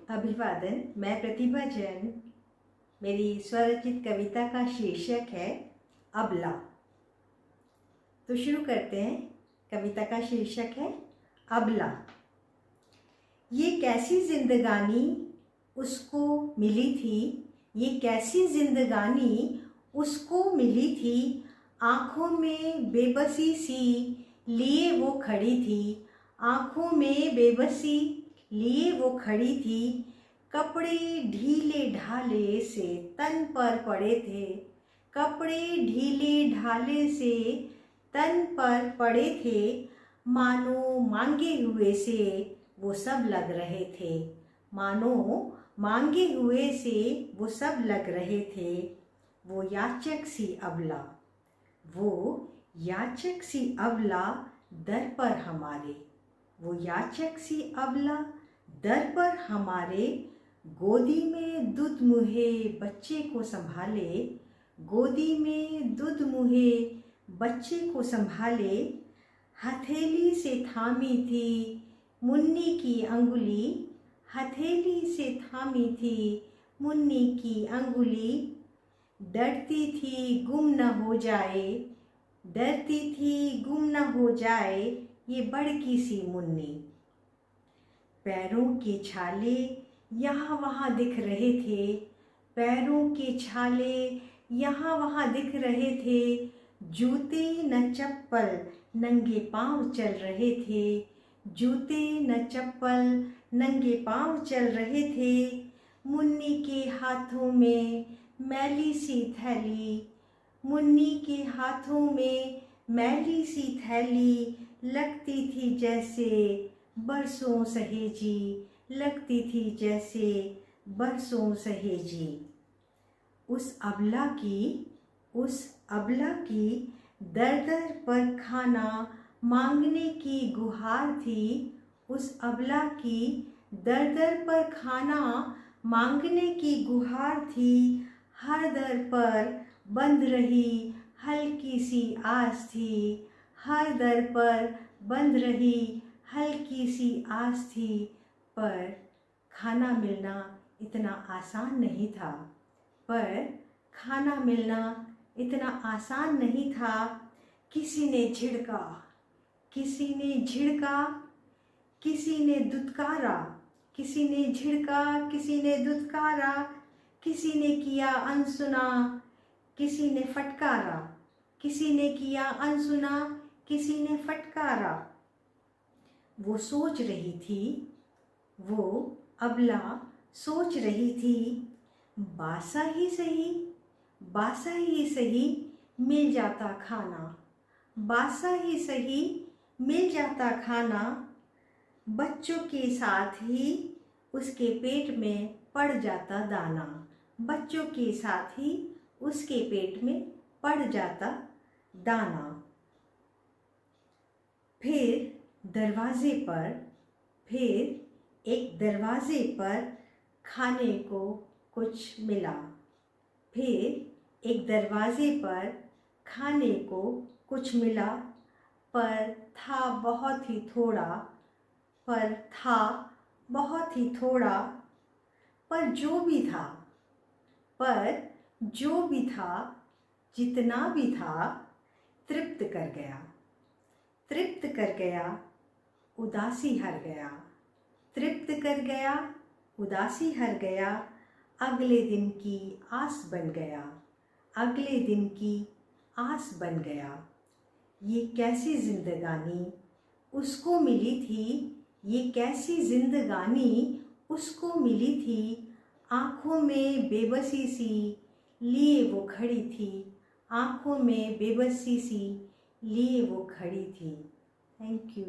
अभिवादन। मैं प्रतिभा जैन। मेरी स्वरचित कविता का शीर्षक है अबला। तो शुरू करते हैं। कविता का शीर्षक है अबला। ये कैसी जिंदगानी उसको मिली थी, ये कैसी जिंदगानी उसको मिली थी, आँखों में बेबसी सी लिए वो खड़ी थी, आँखों में बेबसी लिए वो खड़ी थी। कपड़े ढीले ढाले से तन पर पड़े थे, कपड़े ढीले ढाले से तन पर पड़े थे, मानो मांगे हुए से वो सब लग रहे थे, मानो मांगे हुए से वो सब लग रहे थे। वो याचक सी अबला, वो याचक सी अबला दर पर हमारे, वो याचक सी अबला दर पर हमारे, गोदी में दूध मुहे बच्चे को संभाले, गोदी में दूध मुहे बच्चे को संभाले। हथेली से थामी थी मुन्नी की अंगुली, हथेली से थामी थी मुन्नी की अंगुली, डरती थी गुम न हो जाए, डरती थी गुम न हो जाए ये बड़की सी मुन्नी। पैरों के छाले यहाँ वहाँ दिख रहे थे, पैरों के छाले यहाँ वहाँ दिख रहे थे, जूते न चप्पल नंगे पांव चल रहे थे, जूते न चप्पल नंगे पांव चल रहे थे। मुन्नी के हाथों में मैली सी थैली, मुन्नी के हाथों में मैली सी थैली, लगती थी जैसे बरसों सहेजी, लगती थी जैसे बरसों सहेजी। उस अबला की दर दर पर खाना मांगने की गुहार थी, उस अबला की दर दर पर खाना मांगने की गुहार थी। हर दर पर बंध रही हल्की सी आस थी, हर दर पर बंध रही हल्की सी आस थी, पर खाना मिलना इतना आसान नहीं था, पर खाना मिलना इतना आसान नहीं था। किसी ने झिड़का, किसी ने झिड़का, किसी ने दुत्कारा, किसी ने झिड़का, किसी ने दुत्कारा, किसी ने किया अनसुना, किसी ने फटकारा, किसी ने किया अनसुना, किसी ने फटकारा। वो सोच रही थी, वो अबला सोच रही थी, बासा ही सही, बासा ही सही मिल जाता खाना, बासा ही सही मिल जाता खाना, बच्चों के साथ ही उसके पेट में पड़ जाता दाना, बच्चों के साथ ही उसके पेट में पड़ जाता दाना। फिर दरवाजे पर, फिर एक दरवाजे पर खाने को कुछ मिला, फिर एक दरवाजे पर खाने को कुछ मिला, पर था बहुत ही थोड़ा, पर था बहुत ही थोड़ा, पर जो भी था, पर जो भी था, जितना भी था, तृप्त कर गया, तृप्त कर गया, उदासी हर गया, तृप्त कर गया, उदासी हर गया, अगले दिन की आस बन गया, अगले दिन की आस बन गया। ये कैसी जिंदगानी उसको मिली थी, ये कैसी जिंदगानी उसको मिली थी, आँखों में बेबसी सी लिए वो खड़ी थी, आँखों में बेबसी सी लिए वो खड़ी थी। Thank you.